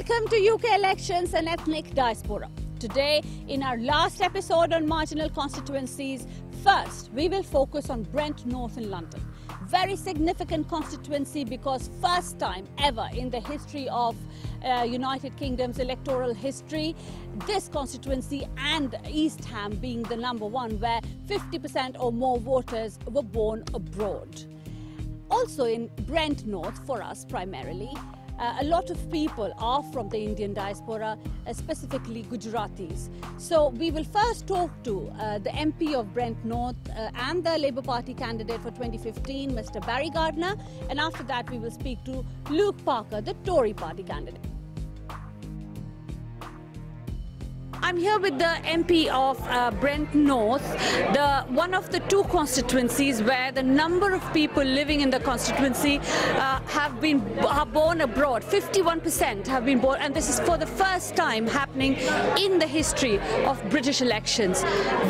Welcome to UK Elections and Ethnic Diaspora. Today, in our last episode on marginal constituencies, first we will focus on Brent North in London. Very significant constituency because first time ever in the history of United Kingdom's electoral history, this constituency and East Ham being the number one where 50% or more voters were born abroad. Also in Brent North, for us primarily, a lot of people are from the Indian diaspora, specifically Gujaratis. So we will first talk to the MP of Brent North and the Labour Party candidate for 2015, Mr. Barry Gardiner, and after that we will speak to Luke Parker, the Tory party candidate. I'm here with the MP of Brent North, one of the two constituencies where the number of people living in the constituency are born abroad. 51% have been born, and this is for the first time happening in the history of British elections.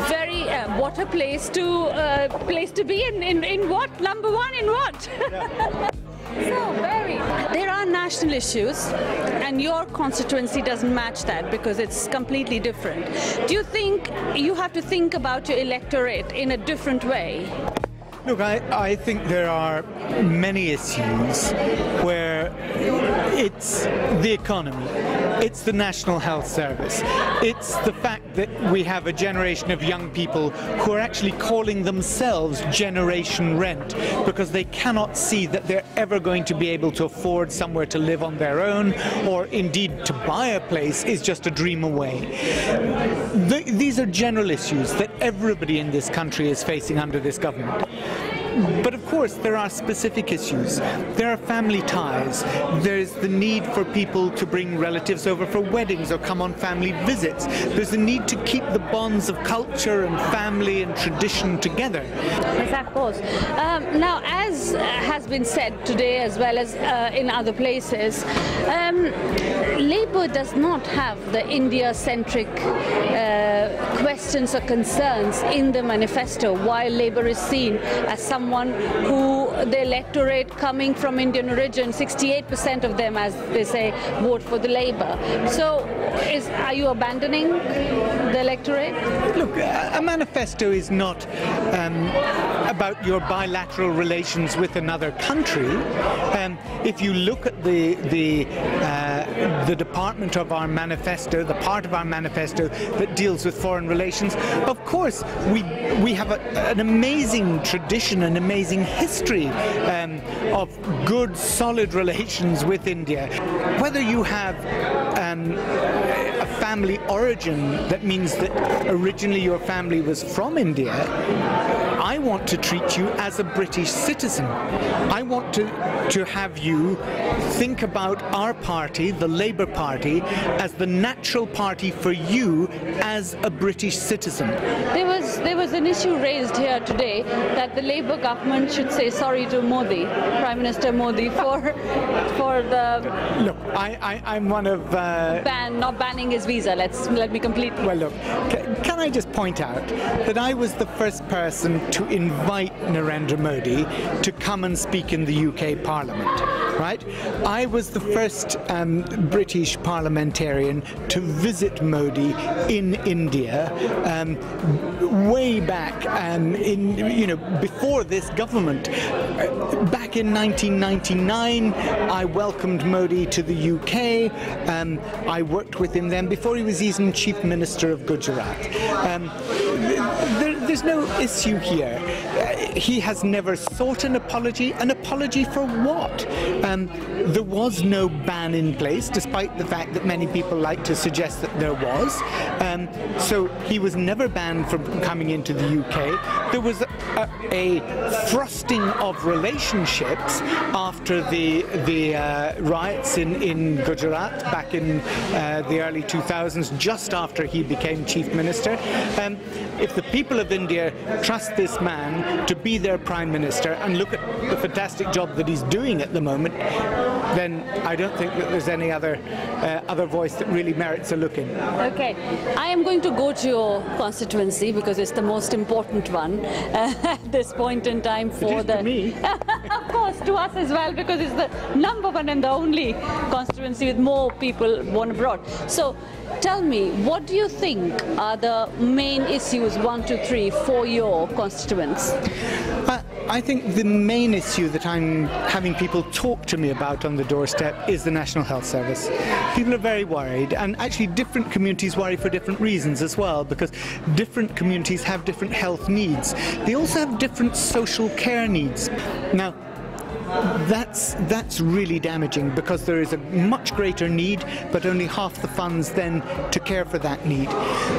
Very what a place to be in what? Number one in what? So, Barry, there are national issues and your constituency doesn't match that because it's completely different. Do you think you have to think about your electorate in a different way? Look, I think there are many issues where it's the economy, it's the National Health Service, it's the fact that we have a generation of young people who are actually calling themselves Generation Rent because they cannot see that they're ever going to be able to afford somewhere to live on their own, or indeed to buy a place is just a dream away. These are general issues that everybody in this country is facing under this government. But of course there are specific issues. There are family ties. There's the need for people to bring relatives over for weddings or come on family visits. There's the need to keep the bonds of culture and family and tradition together. Yes, of course. Now, as has been said today as well as in other places, Labour does not have the India-centric questions or concerns in the manifesto, while Labour is seen as someone who the electorate coming from Indian origin, 68% of them, as they say, vote for the Labour. So are you abandoning the electorate? Look, a manifesto is not about your bilateral relations with another country. If you look at the department of our manifesto, the part of our manifesto that deals with foreign relations, of course we have an amazing tradition, an amazing history of good, solid relations with India. Whether you have a family origin that means that originally your family was from India, I want to treat you as a British citizen. I want to have you think about our party, the Labour Party, as the natural party for you as a British citizen. There was an issue raised here today that the Labour government should say sorry to Modi, Prime Minister Modi, for the... Look, I'm one of... not banning his visa, let me completely... Well, look, can I just point out that I was the first person to invite Narendra Modi to come and speak in the UK Parliament, right? I was the first British parliamentarian to visit Modi in India way back before this government. Back in 1999, I welcomed Modi to the UK. I worked with him then before he was even Chief Minister of Gujarat. There's no issue here. He has never sought an apology. An apology for what? There was no ban in place, despite the fact that many people like to suggest that there was. So he was never banned from coming into the UK. There was a thrusting of relationships after the riots in Gujarat back in the early 2000s, just after he became Chief Minister. If the people of India trust this man to be their Prime Minister and look at the fantastic job that he's doing at the moment, then I don't think that there's any other voice that really merits a look in. Okay, I am going to go to your constituency because it's the most important one at this point in time for to me. Of course, to us as well, because it's the number one and the only constituency with more people born abroad. So tell me, what do you think are the main issues, 1, 2, 3, for your constituents? I think the main issue that I'm having people talk to me about on the doorstep is the National Health Service. People are very worried, and actually different communities worry for different reasons as well, because different communities have different health needs. They also have different social care needs. Now, that's really damaging, because there is a much greater need, but only half the funds then to care for that need.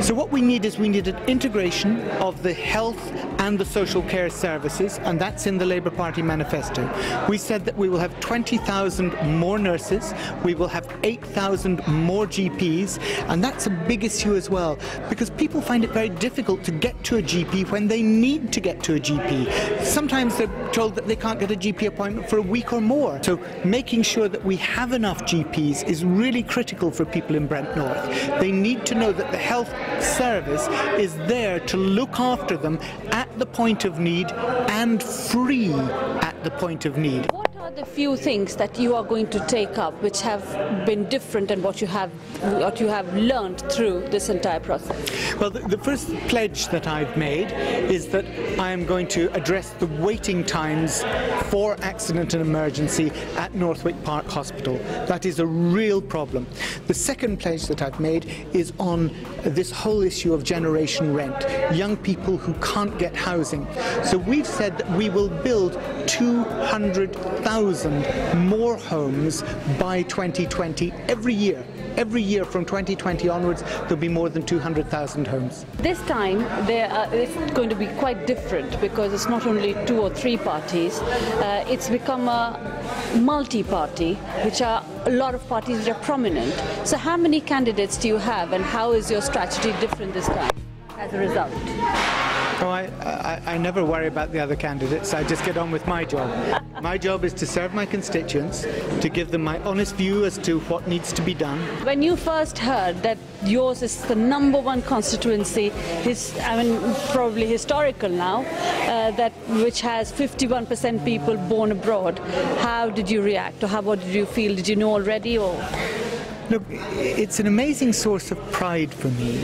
So what we need is an integration of the health and the social care services, and that's in the Labour Party manifesto. We said that we will have 20,000 more nurses, we will have 8,000 more GPs, and that's a big issue as well, because people find it very difficult to get to a GP when they need to get to a GP. Sometimes they're told that they can't get a GP appointment for a week or more. So making sure that we have enough GPs is really critical for people in Brent North. They need to know that the health service is there to look after them at the point of need and free at the point of need. What are the few things that you are going to take up which have been different and what you have learned through this entire process? Well, the first pledge that I've made is that I am going to address the waiting times for accident and emergency at Northwick Park Hospital. That is a real problem. The second pledge that I've made is on this whole issue of generation rent, young people who can't get housing. So we've said that we will build 200,000 more homes by 2020 every year. Every year from 2020 onwards, there'll be more than 200,000 homes. This time, it's going to be quite different, because it's not only 2 or 3 parties. It's become a multi-party, which are a lot of parties which are prominent. So how many candidates do you have, and how is your strategy different this time as a result? Oh, I never worry about the other candidates. I just get on with my job. My job is to serve my constituents, to give them my honest view as to what needs to be done. When you first heard that yours is the number one constituency, probably historical now, which has 51% people born abroad, how did you react, or what did you feel? Did you know already, or? Look, it's an amazing source of pride for me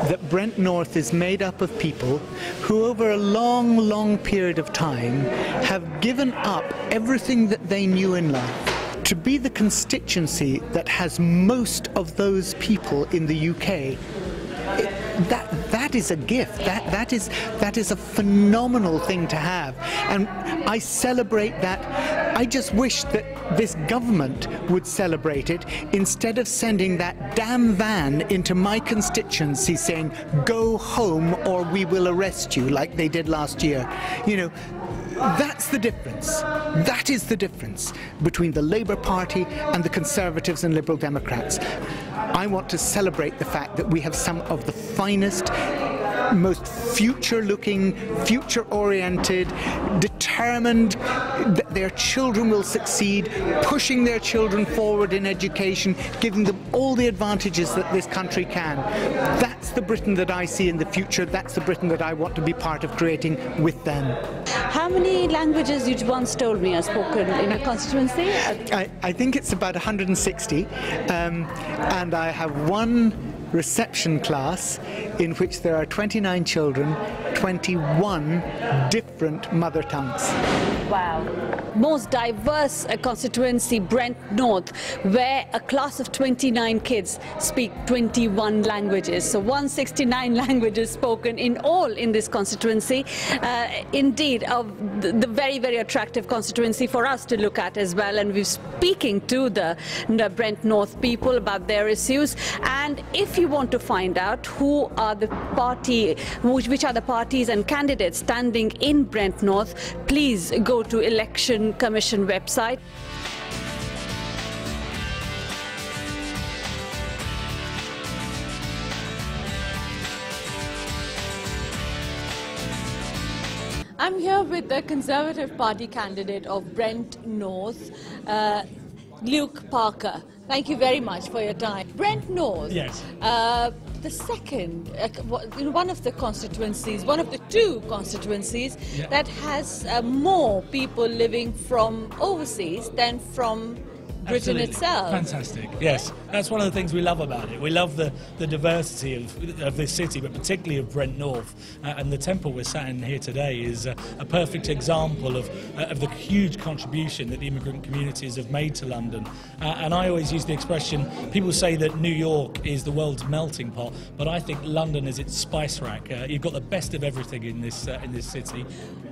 that Brent North is made up of people who over a long, long period of time have given up everything that they knew in life to be the constituency that has most of those people in the UK. That is a gift. That is a phenomenal thing to have, and I celebrate that. I just wish that this government would celebrate it instead of sending that damn van into my constituency saying, "Go home or we will arrest you," like they did last year. You know, that's the difference. That is the difference between the Labour Party and the Conservatives and Liberal Democrats. I want to celebrate the fact that we have some of the finest, most future-looking, future-oriented, determined that their children will succeed, pushing their children forward in education, giving them all the advantages that this country can. That's the Britain that I see in the future. That's the Britain that I want to be part of creating with them. How many languages you once told me are spoken in your constituency? I think it's about 160, and I have one reception class in which there are 29 children, 21 different mother tongues. Wow. Most diverse constituency, Brent North, where a class of 29 kids speak 21 languages. So 169 languages spoken in all in this constituency. Indeed, the very, very attractive constituency for us to look at as well. And we're speaking to the Brent North people about their issues. And if you want to find out who are the which are the parties and candidates standing in Brent North, please go to Election Commission website. I'm here with the Conservative Party candidate of Brent North. Luke Parker, thank you very much for your time. Brent North, yes. The second, one of the constituencies, one of the two constituencies that has more people living from overseas than from Britain itself. Fantastic. Yes, that's one of the things we love about it. We love the diversity of this city, but particularly of Brent North. And the temple we're sat in here today is a perfect example of the huge contribution that the immigrant communities have made to London. And I always use the expression, people say that New York is the world's melting pot, but I think London is its spice rack. You've got the best of everything in this city.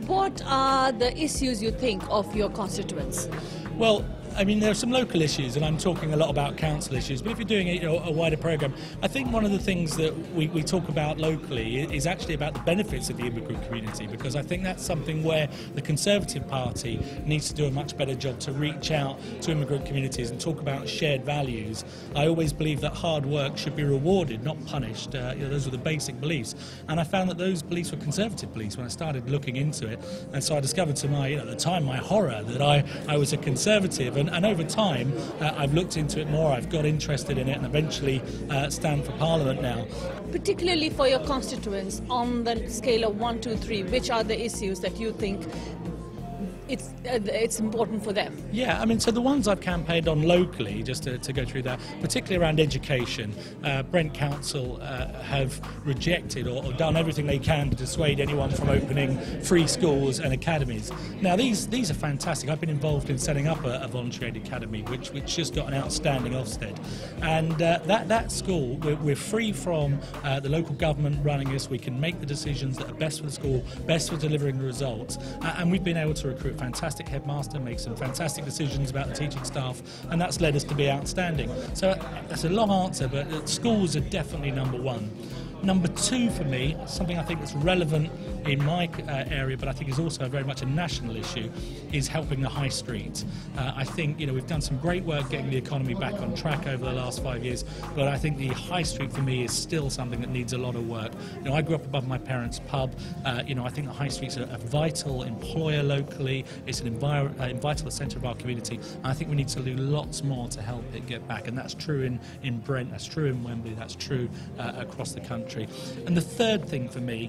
What are the issues you think of your constituents? Well, I mean, there are some local issues, and I'm talking a lot about council issues, but if you're doing a wider programme, I think one of the things that we talk about locally is actually about the benefits of the immigrant community, because I think that's something where the Conservative Party needs to do a much better job to reach out to immigrant communities and talk about shared values. I always believe that hard work should be rewarded, not punished. Those are the basic beliefs, and I found that those beliefs were Conservative beliefs when I started looking into it, and so I discovered to my, at the time, my horror that I was a Conservative. And over time, I've looked into it more, I've got interested in it, and eventually stand for Parliament now. Particularly for your constituents, on the scale of 1, 2, 3, which are the issues that you think it's important for them? Yeah, I mean, so the ones I've campaigned on locally, just to go through that, particularly around education, Brent Council have rejected or done everything they can to dissuade anyone from opening free schools and academies. Now, these are fantastic. I've been involved in setting up a voluntary aid academy, which just got an outstanding Ofsted. And that school, we're free from the local government running us. We can make the decisions that are best for the school, best for delivering the results, and we've been able to recruit fantastic headmaster, make some fantastic decisions about the teaching staff, and that's led us to be outstanding. So that's a long answer, but schools are definitely number one. Number two for me, something I think that's relevant in my area, but I think is also very much a national issue, is helping the high street. I think we've done some great work getting the economy back on track over the last 5 years, but I think the high street for me is still something that needs a lot of work. I grew up above my parents' pub. I think the high street's a vital employer locally. It's an vital centre of our community. And I think we need to do lots more to help it get back, and that's true in Brent, that's true in Wembley, that's true across the country. And the third thing for me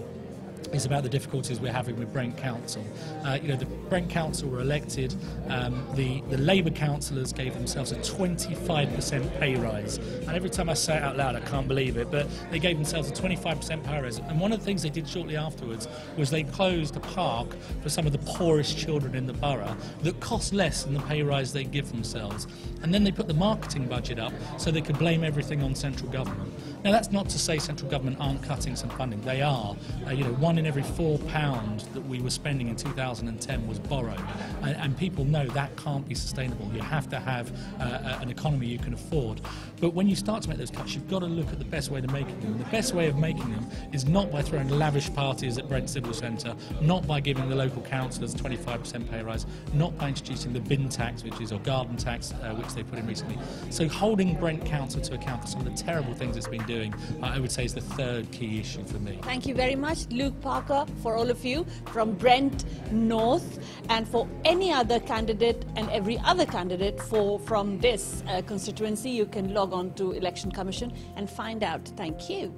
is about the difficulties we're having with Brent Council. The Brent Council were elected, the Labour councillors gave themselves a 25% pay rise. And every time I say it out loud, I can't believe it, but they gave themselves a 25% pay rise. And one of the things they did shortly afterwards was they closed a park for some of the poorest children in the borough that cost less than the pay rise they give themselves. And then they put the marketing budget up so they could blame everything on central government. Now, that's not to say central government aren't cutting some funding. They are. 1 in every £4 that we were spending in 2010 was borrowed. And people know that can't be sustainable. You have to have an economy you can afford. But when you start to make those cuts, you've got to look at the best way to make them. And the best way of making them is not by throwing lavish parties at Brent Civil Centre, not by giving the local councillors a 25% pay rise, not by introducing the bin tax, or garden tax, which they put in recently. So holding Brent Council to account for some of the terrible things it's been doing, I would say is the third key issue for me. Thank you very much, Luke Parker, for all of you from Brent North, and for any other candidate and every other candidate from this constituency. You can log on to Election Commission and find out. Thank you.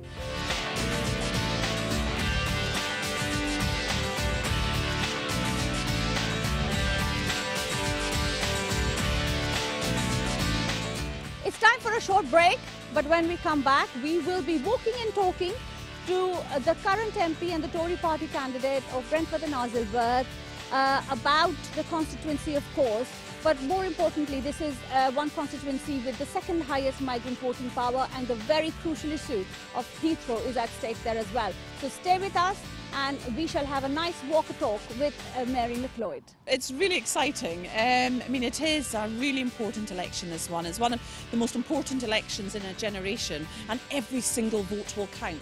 It's time for a short break, but when we come back, we will be walking and talking to the current MP and the Tory party candidate of Brentford and Isleworth about the constituency, of course, but more importantly, this is one constituency with the second highest migrant voting power, and the very crucial issue of Heathrow is at stake there as well. So stay with us, and we shall have a nice walk-a-talk with Mary Macloed. It's really exciting. It is a really important election, this one. It's one of the most important elections in a generation, and every single vote will count.